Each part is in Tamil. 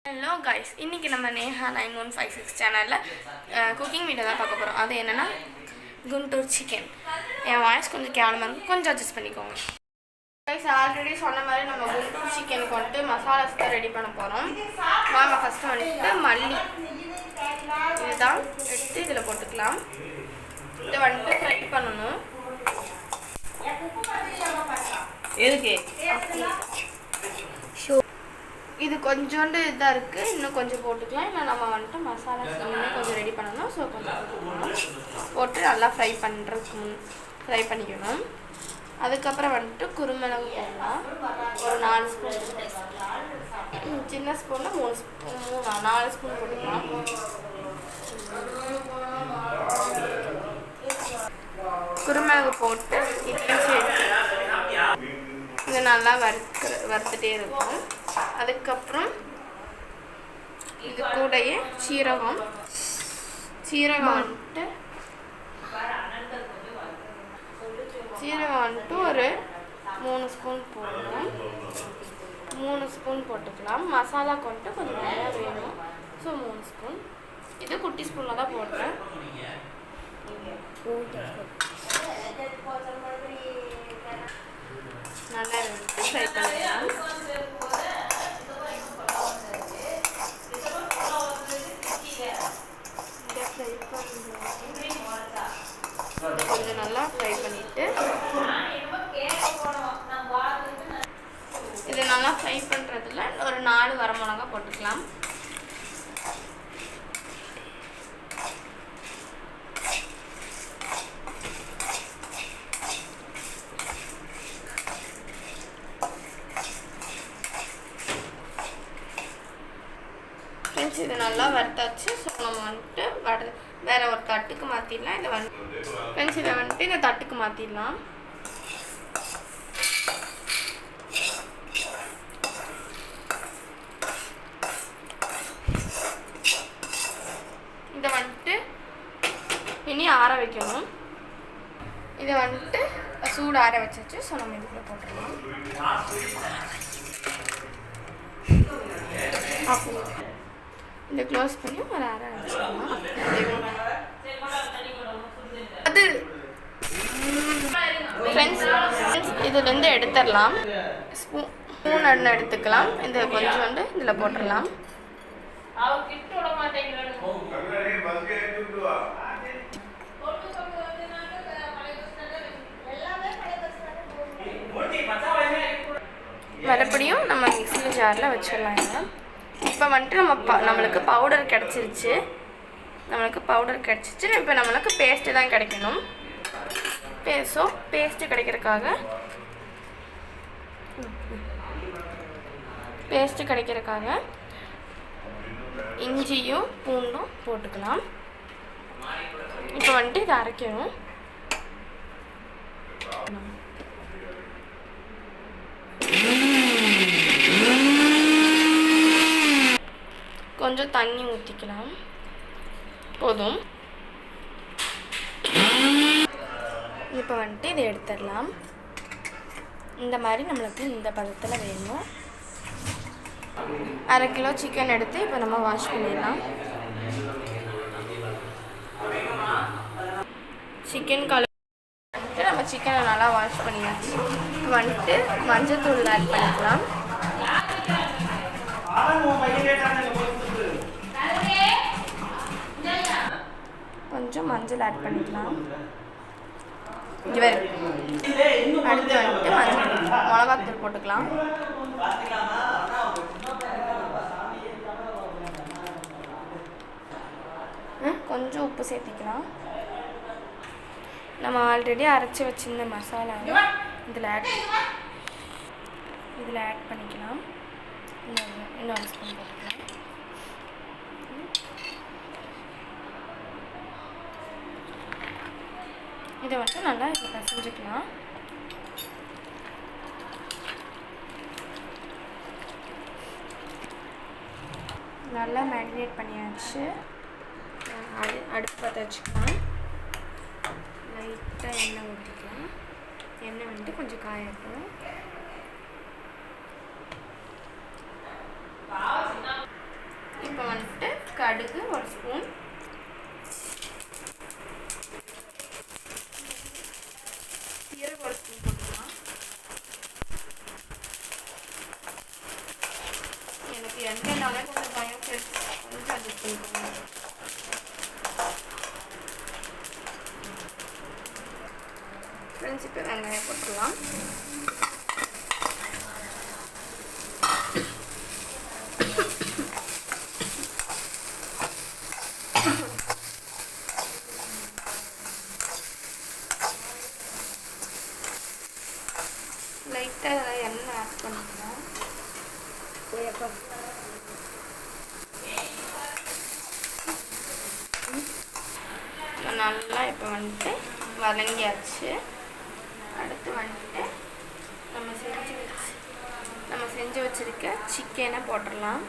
ஹலோ கைஸ், இன்றைக்கி நம்ம நேஹா 9156 சேனலில் குக்கிங் வீடியோ தான் பார்க்க போகிறோம். அது என்னென்னா குண்டூர் சிக்கன். என் வாய்ஸ் கொஞ்சம் கேவலமாக இருக்கும், கொஞ்சம் அட்ஜஸ்ட் பண்ணிக்கோங்க. கைஸ், ஆல்ரெடி சொன்ன மாதிரி நம்ம குண்டூர் சிக்கனுக்கு வந்துட்டு மசாலாஸ் தான் ரெடி பண்ண போகிறோம். வாங்க ஃபஸ்ட்டு வந்துட்டு மல்லி இதுதான் எடுத்து இதில் போட்டுக்கலாம். இதை வந்துட்டு ஃப்ரை பண்ணணும். எதுக்கு இது கொஞ்சோண்டு இதாக இருக்குது, இன்னும் கொஞ்சம் போட்டுக்கலாம். இல்லை நம்ம வந்துட்டு மசாலாஸ் இன்னுமே கொஞ்சம் ரெடி பண்ணணும். ஸோ கொஞ்சம் போட்டு நல்லா ஃப்ரை பண்ணிக்கணும். அதுக்கப்புறம் வந்துட்டு குருமிளகு போடலாம். ஒரு 4 ஸ்பூன், சின்ன ஸ்பூனில் 4 ஸ்பூன் போட்டுக்கலாம். குருமிளகு போட்டு இதையும் சேர்த்து இது நல்லா வறுத்துட்டே இருக்கும். அதுக்கப்புறம் இது கூடயே சீரகம் வந்துட்டு ஒரு 3 ஸ்பூன் போடணும். 3 ஸ்பூன் போட்டுக்கலாம். மசாலா கொண்டு கொஞ்சம் நிறையா வேணும். So 3 spoon. இது குட்டி ஸ்பூனில் தான் போடுறேன். நல்லா ஃப்ரை பண்ணிக்கலாம். கொஞ்சம் நல்லா ஃப்ரை பண்ணிட்டு இது நல்லா ஃப்ரை பண்ணுறதுல ஒரு 4 வரமிளகா போட்டுக்கலாம். இது நல்லா வறுத்தாச்சு. ஸோ நம்ம வந்துட்டு வேற ஒரு தட்டுக்கு மாற்றிடலாம். இதை இதை வந்துட்டு இந்த தட்டுக்கு மாற்றிடலாம். இதை வந்துட்டு இனி ஆற வைக்கணும். இதை வந்துட்டு சூடு ஆற வச்சாச்சு. ஸோ நம்ம இதுக்குள்ள போட்டுடலாம். இதை க்ளோஸ் பண்ணி ஒரு அரை வச்சுக்கலாம். அது ஃப்ரெண்ட்ஸ் இதுலேருந்து எடுத்துடலாம். ஸ்பூன் அண்ணன் எடுத்துக்கலாம். இதை கொஞ்சோண்டு இதில் போட்டுடலாம். மறுபடியும் நம்ம மிக்ஸி ஜாரில் வச்சிடலாம். இப்போ வந்துட்டு நம்மளுக்கு பவுடர் கிடச்சிருச்சு. இப்போ நம்மளுக்கு பேஸ்ட்டு தான் கிடைக்கணும். பேஸ்ட்டு கிடைக்கிறதுக்காக இஞ்சியும் பூண்டும் போட்டுக்கலாம். இப்போ வந்துட்டு இதை அரைக்கணும். கொஞ்சம் தண்ணி ஊற்றிக்கலாம். போதும். இப்போ வந்துட்டு இதை எடுத்துடலாம். இந்த மாதிரி நம்மளுக்கு இந்த பதத்தில் வேணும். அரை கிலோ சிக்கன் எடுத்து இப்போ நம்ம வாஷ் பண்ணிடலாம். சிக்கன் கழுவிட்டு நம்ம சிக்கனை நல்லா வாஷ் பண்ணியாச்சு. வந்துட்டு மஞ்சள் ஆட் பண்ணிக்கலாம். கொஞ்சம் மஞ்சள் ஆட் பண்ணிக்கலாம். அடுத்து வந்துட்டு மிளகாத்தூள் போட்டுக்கலாம். கொஞ்சம் உப்பு சேர்த்திக்கலாம். நம்ம ஆல்ரெடி அரைச்சி வச்சிருந்த மசாலா இதில் ஆட் பண்ணிக்கலாம். இன்னொரு ஸ்பூன் போட்டுக்கலாம். இதை வந்துட்டு நல்லா இதை பசஞ்சிக்கலாம். நல்லா மேரினேட் பண்ணியாச்சு. அடுப்பு பற்ற வச்சுக்கலாம். லைட்டாக எண்ணெய் ஊற்றிக்கலாம். எண்ணெய் வந்துட்டு கொஞ்சம் காயட்டும். கடுகு 1 ஸ்பூன், சீரகம் 1 ஸ்பூன் போட்டுக்கலாம். எனக்கு எண்ணெய்னாலே கொஞ்சம் பயம் ஃப்ரெண்ட்ஸ், கொஞ்சம் அட்ஜஸ்ட் பண்ணிக்கோங்க. ஃப்ரெண்ட்ஸ் இப்போ வெங்காயம் போட்டுக்கலாம். லைட்டாக எண்ணெய் ஆட் பண்ணிக்கலாம். நல்லா இப்போ வந்துட்டு வதங்கியாச்சு. அடுத்து வந்துட்டு நம்ம செஞ்சு வச்சுருக்க சிக்கனை போட்டுடலாம்.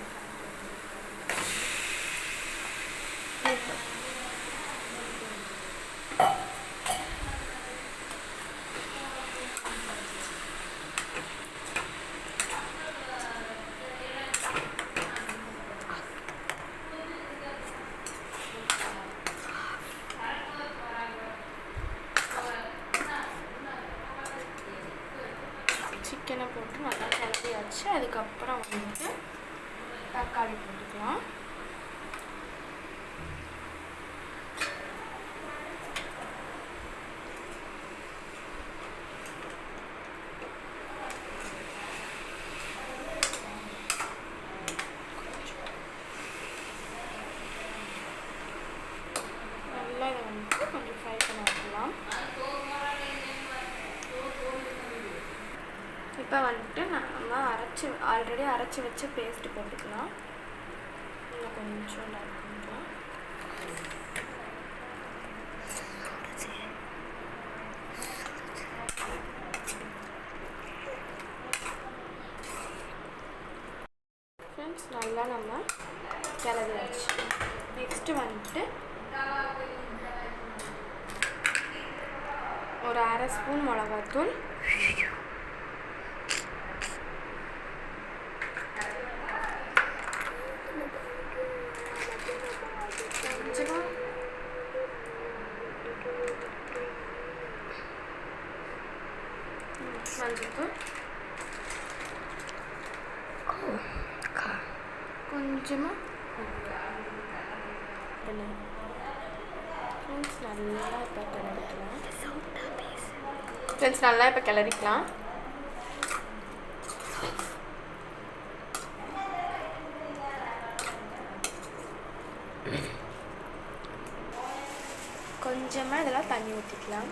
சிக்கனை போட்டு நல்லா கிளப்பியாச்சு. அதுக்கப்புறம் வந்துட்டு தக்காளி போட்டுக்கலாம். நல்லா இதை வந்துட்டு கொஞ்சம் ஃப்ரை பண்ணி வைக்கலாம். இப்போ வந்துட்டு நம்ம ஆல்ரெடி அரைச்சி வச்ச பேஸ்ட்டு போட்டுக்கலாம். இன்னும் கொஞ்சம் ஆட் பண்ணிக்கலாம். ஃப்ரெண்ட்ஸ் நல்லா நம்ம கிளறி வச்சு நெக்ஸ்ட்டு வந்துட்டு ஒரு 1/2 ஸ்பூன் மிளகாத்தூள், மஞ்சத்தூள், கொஞ்சமாக ஃப்ரெண்ட்ஸ் நல்லா இப்போ கிளறிக்கலாம். கொஞ்சமாக இதெல்லாம் தண்ணி ஊற்றிக்கலாம்.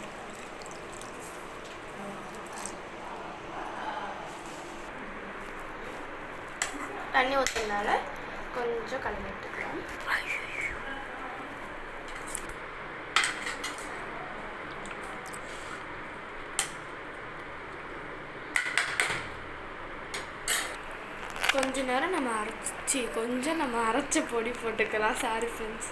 தண்ணி ஊற்றினால கொஞ்சம் கலந்து விட்டுக்கலாம். கொஞ்ச நேரம் நம்ம அரைச்ச பொடி போட்டுக்கலாம். சாரி ஃப்ரெண்ட்ஸ்,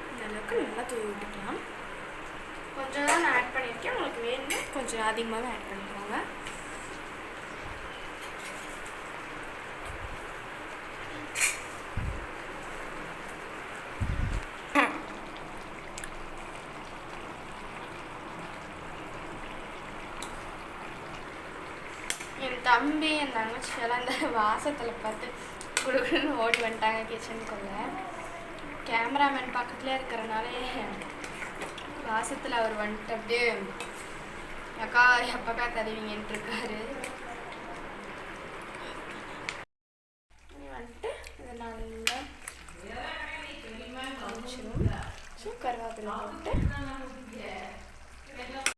இந்த அளவுக்கு நல்லா தூவி விட்டுக்கலாம். கொஞ்சம் தான் நான் ஆட் பண்ணியிருக்கேன். உங்களுக்கு வேணும்னா கொஞ்சம் அதிகமாகவே ஆட் பண்ணிக்கோங்க. என் தம்பி என் தங்கச்சியெல்லாம் அந்த வாசத்தில் பார்த்து குடுக்குன்னு ஓடி வந்துட்டாங்க கிச்சனுக்குள்ளே. கேமராமேன் பக்கத்துலேயே இருக்கிறனாலே வாசத்தில் அவர் வந்துட்டு அப்படியே அக்கா எப்பக்கா தருவீங்கன்ட்டு இருக்காரு. வந்துட்டு இதை நல்லா கரைச்சிடும். கருவேப்பிலை போட்டு